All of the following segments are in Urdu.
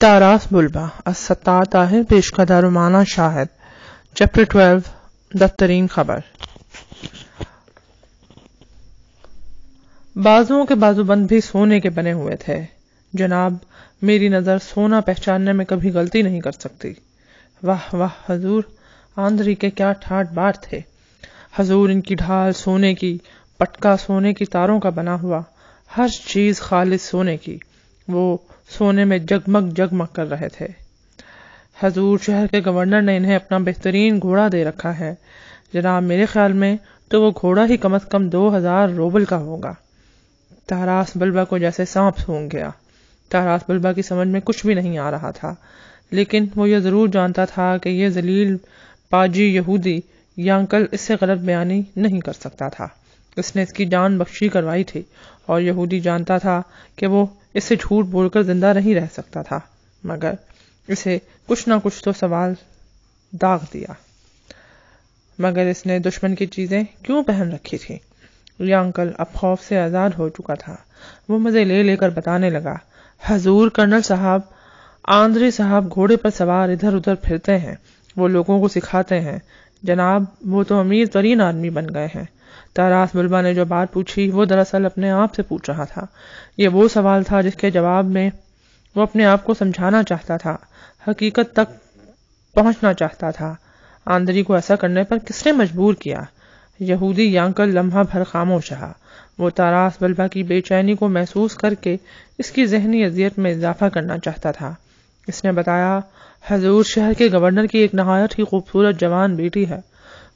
تاراس بلبہ الستار طاہر پیش قدر رومانہ شاہد چیپٹر 12 دفترین خبر۔ بازوؤں کے بازو بند بھی سونے کے بنے ہوئے تھے۔ جناب، میری نظر سونا پہچاننے میں کبھی غلطی نہیں کر سکتی۔ واہ واہ حضور، آندری کے کیا ٹھاٹ بات تھے حضور، ان کی ڈھال سونے کی، پٹکا سونے کی تاروں کا بنا ہوا، ہر چیز خالص سونے کی، وہ سونے میں جگمگ جگمگ کر رہے تھے۔ حضور، شہر کے گورنر نے انہیں اپنا بہترین گھوڑا دے رکھا ہے۔ جناب، میرے خیال میں تو وہ گھوڑا ہی کم از کم 2000 روبل کا ہوگا۔ تاراس بلبہ کو جیسے سانپ سونگھ گیا۔ تاراس بلبہ کی سمجھ میں کچھ بھی نہیں آ رہا تھا، لیکن وہ یہ ضرور جانتا تھا کہ یہ ذلیل پاجی یہودی یانکل اس سے غلط بیانی نہیں کر سکتا تھا۔ اس نے اس کی جان بخشی کروائی تھی، اور یہودی جانتا تھا کہ وہ اس سے جھوٹ بول کر زندہ نہیں رہ سکتا تھا، مگر اسے کچھ نہ کچھ تو سوال داغ دیا۔ مگر اس نے دشمن کی چیزیں کیوں پہن رکھی تھی؟ یانکل اب خوف سے آزاد ہو چکا تھا۔ وہ مزے لے لے کر بتانے لگا، حضور، کرنل صاحب، آندری صاحب گھوڑے پر سوار ادھر ادھر پھرتے ہیں، وہ لوگوں کو سکھاتے ہیں۔ جناب، وہ تو امیر ترین آدمی بن گئے ہیں۔ تاراس بلبہ نے جو بات پوچھی وہ دراصل اپنے آپ سے پوچھ رہا تھا۔ یہ وہ سوال تھا جس کے جواب میں وہ اپنے آپ کو سمجھانا چاہتا تھا، حقیقت تک پہنچنا چاہتا تھا۔ آندری کو ایسا کرنے پر کس نے مجبور کیا؟ یہودی یانکل لمحہ بھر خاموش رہا۔ وہ تاراس بلبہ کی بے چینی کو محسوس کر کے اس کی ذہنی اذیت میں اضافہ کرنا چاہتا تھا۔ اس نے بتایا، حضور، شہر کے گورنر کی ایک نہایت ہی خوبصورت جوان بیٹی ہے۔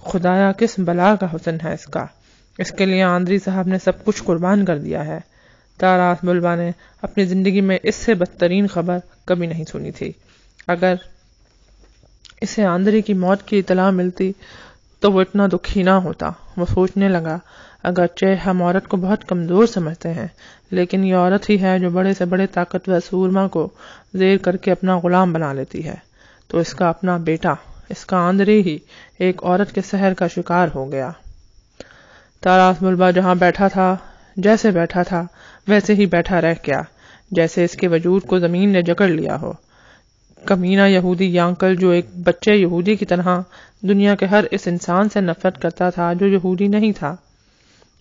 خدایا، کس بلا کا حسن ہے اس کا! اس کے لیے آندری صاحب نے سب کچھ قربان کر دیا ہے۔ تاراس بلبہ نے اپنی زندگی میں اس سے بدترین خبر کبھی نہیں سنی تھی۔ اگر اسے آندری کی موت کی اطلاع ملتی تو وہ اتنا دکھی نہ ہوتا۔ وہ سوچنے لگا، اگرچہ ہم عورت کو بہت کمزور سمجھتے ہیں، لیکن یہ عورت ہی ہے جو بڑے سے بڑے طاقتور سورما کو زیر کر کے اپنا غلام بنا لیتی ہے۔ تو اس کا اپنا بیٹا، اس کا آندری ہی ایک عورت کے سحر کا شکار ہو گیا۔ تاراس بلبہ جہاں بیٹھا تھا، جیسے بیٹھا تھا ویسے ہی بیٹھا رہ گیا، جیسے اس کے وجود کو زمین نے جکڑ لیا ہو۔ کمینہ یہودی یانکل، جو ایک بچے یہودی کی طرح دنیا کے ہر اس انسان سے نفرت کرتا تھا جو یہودی نہیں تھا،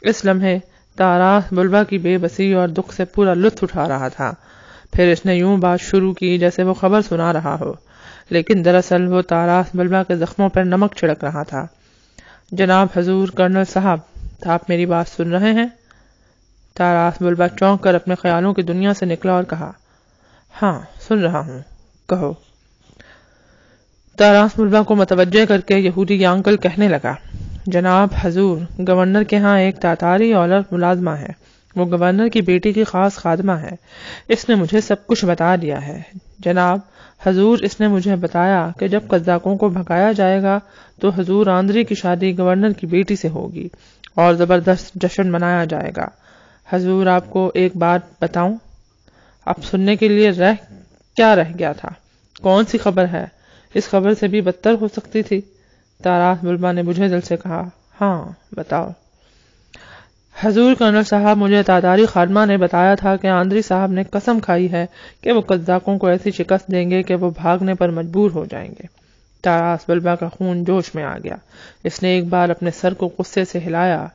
اس لمحے تاراس بلبہ کی بے بسی اور دکھ سے پورا لطف اٹھا رہا تھا۔ پھر اس نے یوں بات شروع کی جیسے وہ خبر سنا رہا ہو، لیکن دراصل وہ تاراس بلبہ کے زخموں پر نمک چھڑک رہا تھا۔ جناب حضور، کرنل صاحب، آپ میری بات سن رہے ہیں؟ تاراس بلبہ چونک کر اپنے خیالوں کی دنیا سے نکلا اور کہا، ہاں، سن رہا ہوں، کہو۔ تاراس بلبہ کو متوجہ کر کے یہودی یانکل کہنے لگا، جناب حضور، گورنر کے ہاں ایک تاتاری عورت ملازمہ ہے، وہ گورنر کی بیٹی کی خاص خادمہ ہے۔ اس نے مجھے سب کچھ بتا دیا ہے۔ جناب حضور، اس نے مجھے بتایا کہ جب قزاقوں کو بھگایا جائے گا تو حضور آندری کی شادی گورنر کی بیٹی سے ہوگی اور زبردست جشن منایا جائے گا۔ حضور، آپ کو ایک بات بتاؤں؟ اب سننے کے لیے کیا رہ گیا تھا؟ کون سی خبر ہے؟ اس خبر سے بھی بدتر ہو سکتی تھی۔ تاراس بلبہ نے بجھے دل سے کہا، ہاں بتاؤ۔ حضور، کرنل صاحب، مجھے تاتاری خادمہ نے بتایا تھا کہ آندری صاحب نے قسم کھائی ہے کہ وہ قزاقوں کو ایسی شکست دیں گے کہ وہ بھاگنے پر مجبور ہو جائیں گے۔ تاراس بلبہ کا خون جوش میں آ گیا۔ اس نے ایک بار اپنے سر کو غصے سے ہلایا،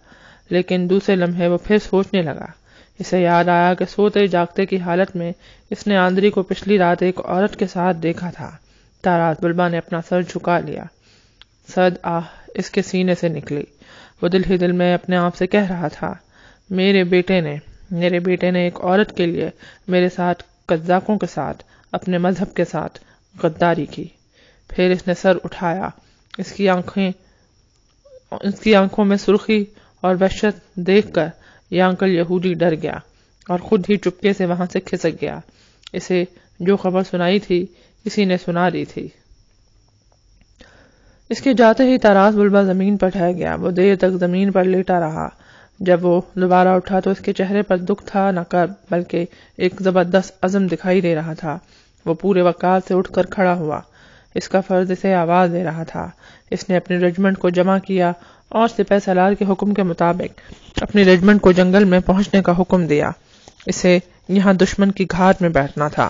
لیکن دوسرے لمحے وہ پھر سوچنے لگا۔ اسے یاد آیا کہ سوتے جاگتے کی حالت میں اس نے آندری کو پچھلی رات ایک عورت کے ساتھ دیکھا تھا۔ تاراس بلبہ نے اپنا سر جھکا لیا۔ سرد آہ اس کے سینے سے نکلی۔ وہ دل ہی دل میں اپنے آپ سے کہہ رہا تھا، میرے بیٹے نے ایک عورت کے لیے میرے ساتھ، قزاقوں کے ساتھ، اپنے مذہب کے ساتھ غداری کی۔ پھر اس نے سر اٹھایا۔ اس کی آنکھوں میں سرخی اور وحشت دیکھ کر یانکل یہودی ڈر گیا اور خود ہی چپکے سے وہاں سے کھسک گیا۔ اسے جو خبر سنائی تھی اسی نے سنا دی تھی۔ اس کے جاتے ہی تاراس بلبہ زمین پر ٹھہر گیا۔ وہ دیر تک زمین پر لیٹا رہا۔ جب وہ دوبارہ اٹھا تو اس کے چہرے پر دکھ تھا نہ کر بلکہ ایک زبردست عزم دکھائی دے رہا تھا۔ وہ پورے وقار سے اٹھ کر کھڑا ہوا۔ اس کا فرض اسے آواز دے رہا تھا۔ اس نے اپنی رجمنٹ کو جمع کیا اور سپہ سالار کے حکم کے مطابق اپنی رجمنٹ کو جنگل میں پہنچنے کا حکم دیا۔ اسے یہاں دشمن کی گھاٹ میں بیٹھنا تھا۔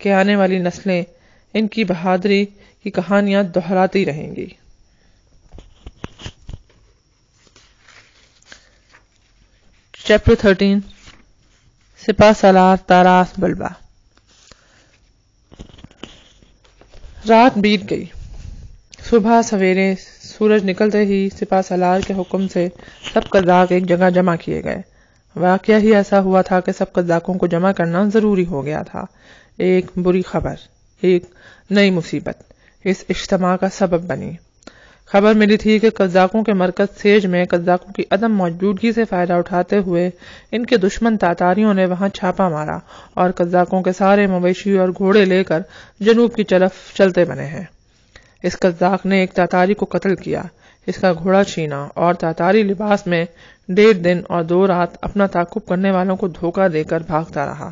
کہ آنے والی نسلیں ان کی بہادری کی کہانیاں دہراتی رہیں گی۔ چیپٹر 13 سپہ سالار طاراس بلبہ۔ رات بیت گئی۔ صبح سویرے سورج نکلتے ہی سپہ سالار کے حکم سے سب قزاق ایک جگہ جمع کیے گئے۔ واقعہ ہی ایسا ہوا تھا کہ سب قزاقوں کو جمع کرنا ضروری ہو گیا تھا۔ ایک بری خبر، ایک نئی مصیبت اس اجتماع کا سبب بنی۔ خبر ملی تھی کہ قزاقوں کے مرکز سیج میں قزاقوں کی عدم موجودگی سے فائدہ اٹھاتے ہوئے ان کے دشمن تاتاریوں نے وہاں چھاپا مارا اور قزاقوں کے سارے مویشی اور گھوڑے لے کر جنوب کی طرف چلتے بنے ہیں۔ اس قزاق نے ایک تاتاری کو قتل کیا، اس کا گھوڑا چھینا اور تاتاری لباس میں 1.5 دن اور 2 رات اپنا تعاقب کرنے والوں کو دھوکہ دے کر بھاگتا رہا۔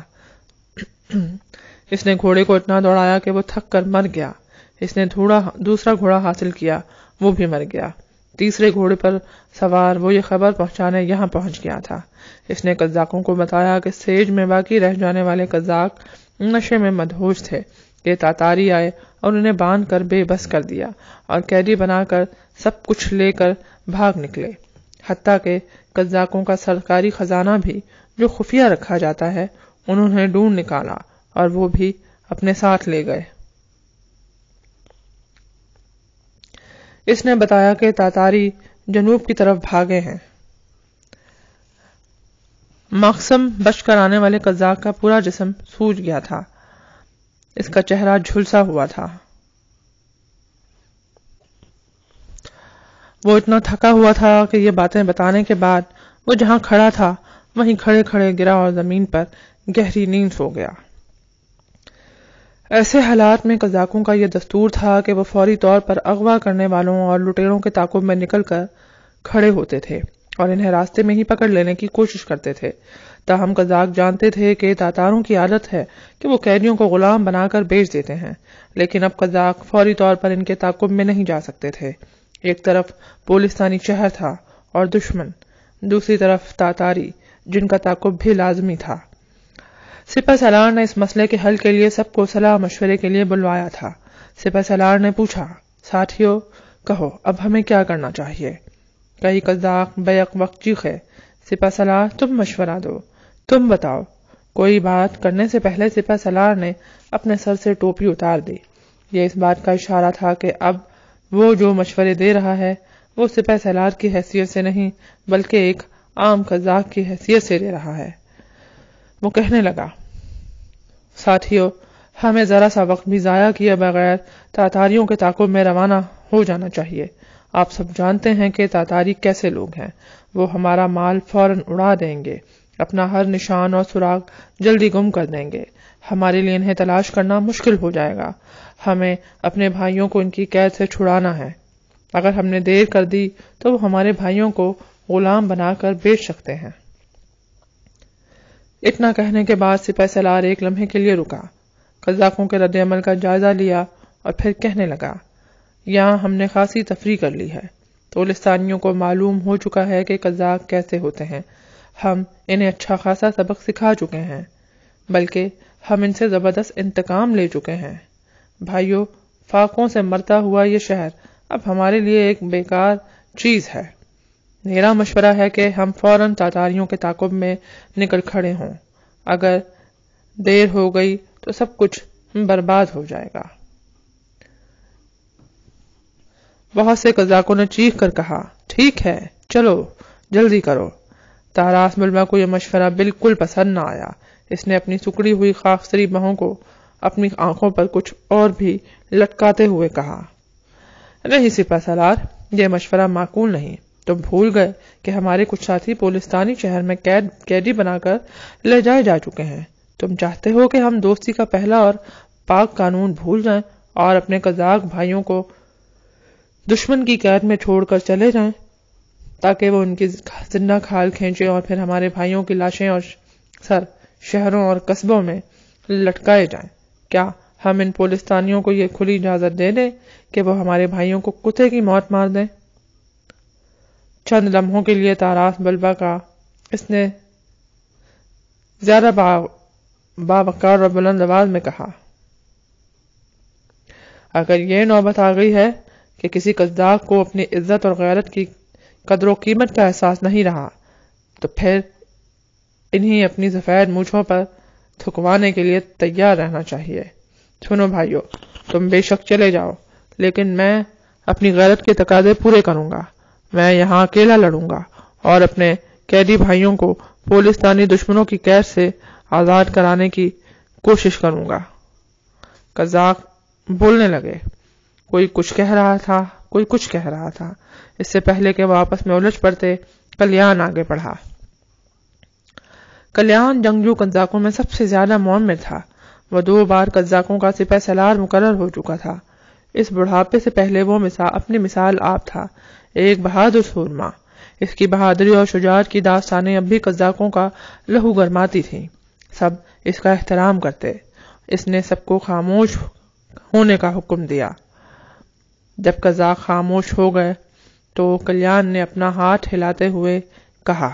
اس نے گھوڑے کو اتنا دوڑایا کہ وہ تھک کر مر گیا۔ اس نے دوسرا گھوڑا حاصل کیا، وہ بھی مر گیا۔ تیسرے گھوڑے پر سوار وہ یہ خبر پہنچانے یہاں پہنچ گیا تھا۔ اس نے قزاقوں کو بتایا کہ سیج میں باقی رہ جانے والے قزاق نشے میں مدہوش تھے کہ تاتاری آئے اور انہیں باندھ کر بے بس کر دیا اور قیدی بنا کر سب کچھ لے کر بھاگ نکلے، حتیٰ کہ قزاقوں کا سرکاری خزانہ بھی جو خفیہ رکھا جاتا ہے انہوں نے ڈھونڈ نکالا اور وہ بھی اپنے ساتھ لے گئے۔ اس نے بتایا کہ تاتاری جنوب کی طرف بھاگے ہیں۔ مقسم بچ کر آنے والے قزاق کا پورا جسم سوج گیا تھا، اس کا چہرہ جھلسا ہوا تھا، وہ اتنا تھکا ہوا تھا کہ یہ باتیں بتانے کے بعد وہ جہاں کھڑا تھا وہیں کھڑے کھڑے گرا اور زمین پر گہری نیند سو گیا۔ ایسے حالات میں قزاقوں کا یہ دستور تھا کہ وہ فوری طور پر اغوا کرنے والوں اور لٹیروں کے تعاقب میں نکل کر کھڑے ہوتے تھے اور انہیں راستے میں ہی پکڑ لینے کی کوشش کرتے تھے۔ تاہم قزاق جانتے تھے کہ تاتاروں کی عادت ہے کہ وہ قیدیوں کو غلام بنا کر بیچ دیتے ہیں، لیکن اب قزاق فوری طور پر ان کے تعاقب میں نہیں جا سکتے تھے۔ ایک طرف پولستانی شہر تھا اور دشمن، دوسری طرف تاتاری جن کا تعاقب بھی لازمی تھا۔ سپہ سالار نے اس مسئلے کے حل کے لیے سب کو صلاح مشورے کے لیے بلوایا تھا۔ سپہ سالار نے پوچھا، ساتھیو کہو اب ہمیں کیا کرنا چاہیے؟ کئی قزاق بیک وقت چیخے، سپہ سالار تم مشورہ دو، تم بتاؤ۔ کوئی بات کرنے سے پہلے سپہ سالار نے اپنے سر سے ٹوپی اتار دی۔ یہ اس بات کا اشارہ تھا کہ اب وہ جو مشورے دے رہا ہے وہ سپہ سالار کی حیثیت سے نہیں بلکہ ایک عام قزاق کی حیثیت سے دے رہا ہے۔ وہ کہنے لگا، ساتھیو ہمیں ذرا سا وقت بھی ضائع کیے بغیر تاتاریوں کے تعاقب میں روانہ ہو جانا چاہیے۔ آپ سب جانتے ہیں کہ تاتاری کیسے لوگ ہیں، وہ ہمارا مال فوراً اڑا دیں گے، اپنا ہر نشان اور سراغ جلدی گم کر دیں گے، ہمارے لیے انہیں تلاش کرنا مشکل ہو جائے گا۔ ہمیں اپنے بھائیوں کو ان کی قید سے چھڑانا ہے، اگر ہم نے دیر کر دی تو وہ ہمارے بھائیوں کو غلام بنا کر بیچ سکتے ہیں۔ اتنا کہنے کے بعد سپہ سالار ایک لمحے کے لیے رکا، قزاقوں کے رد عمل کا جائزہ لیا اور پھر کہنے لگا، یہاں ہم نے خاصی تفریح کر لی ہے، پولستانیوں کو معلوم ہو چکا ہے کہ قزاق کیسے ہوتے ہیں، ہم انہیں اچھا خاصا سبق سکھا چکے ہیں، بلکہ ہم ان سے زبردست انتقام لے چکے ہیں۔ بھائیو، فاقوں سے مرتا ہوا یہ شہر اب ہمارے لیے ایک بیکار چیز ہے۔ میرا مشورہ ہے کہ ہم فوراً تاتاریوں کے تعاقب میں نکل کھڑے ہوں، اگر دیر ہو گئی تو سب کچھ برباد ہو جائے گا۔ بہت سے قزاقوں نے چیخ کر کہا، ٹھیک ہے، چلو جلدی کرو۔ طاراس بلبہ کو یہ مشورہ بالکل پسند نہ آیا۔ اس نے اپنی سکڑی ہوئی خاکستری بہوں کو اپنی آنکھوں پر کچھ اور بھی لٹکاتے ہوئے کہا، نہیں سپہ سالار، یہ مشورہ معقول نہیں۔ تم بھول گئے کہ ہمارے کچھ ساتھی پولستانی شہر میں قیدی بنا کر لے جائے جا چکے ہیں۔ تم چاہتے ہو کہ ہم دوستی کا پہلا اور پاک قانون بھول جائیں اور اپنے قزاق بھائیوں کو دشمن کی قید میں چھوڑ کر چلے جائیں تاکہ وہ ان کی زندہ کھال کھینچے اور پھر ہمارے بھائیوں کی لاشیں اور سر شہروں اور قصبوں میں لٹکائے جائیں؟ کیا ہم ان پولستانیوں کو یہ کھلی اجازت دے دیں کہ وہ ہمارے بھائیوں کو کتے کی موت مار دیں؟ چند لمحوں کے لیے طاراس بلبہ کا اس نے زیادہ باوقار اور بلند آواز میں کہا، اگر یہ نوبت آ گئی ہے کہ کسی قزاق کو اپنی عزت اور غیرت کی قدر و قیمت کا احساس نہیں رہا تو پھر انہیں اپنی سفید مونچھوں پر تھکوانے کے لیے تیار رہنا چاہیے۔ سنو بھائیو، تم بے شک چلے جاؤ، لیکن میں اپنی غیرت کے تقاضے پورے کروں گا۔ میں یہاں اکیلا لڑوں گا اور اپنے قیدی بھائیوں کو پولستانی دشمنوں کی قید سے آزاد کرانے کی کوشش کروں گا۔ قزاق بولنے لگے، کوئی کچھ کہہ رہا تھا، کوئی کچھ کہہ رہا تھا۔ اس سے پہلے کہ وہ آپس میں الجھ پڑتے، کلیان آگے بڑھا۔ کلیان جنگجو قزاقوں میں سب سے زیادہ معمر تھا۔ وہ 2 بار قزاقوں کا سپہ سالار مقرر ہو چکا تھا۔ اس بڑھاپے سے پہلے وہ اپنی مثال آپ تھا، ایک بہادر سورما۔ اس کی بہادری اور شجاعت کی داستانیں اب بھی قزاقوں کا لہو گرماتی تھیں۔ سب اس کا احترام کرتے۔ اس نے سب کو خاموش ہونے کا حکم دیا۔ جب قزاق خاموش ہو گئے تو کلیان نے اپنا ہاتھ ہلاتے ہوئے کہا،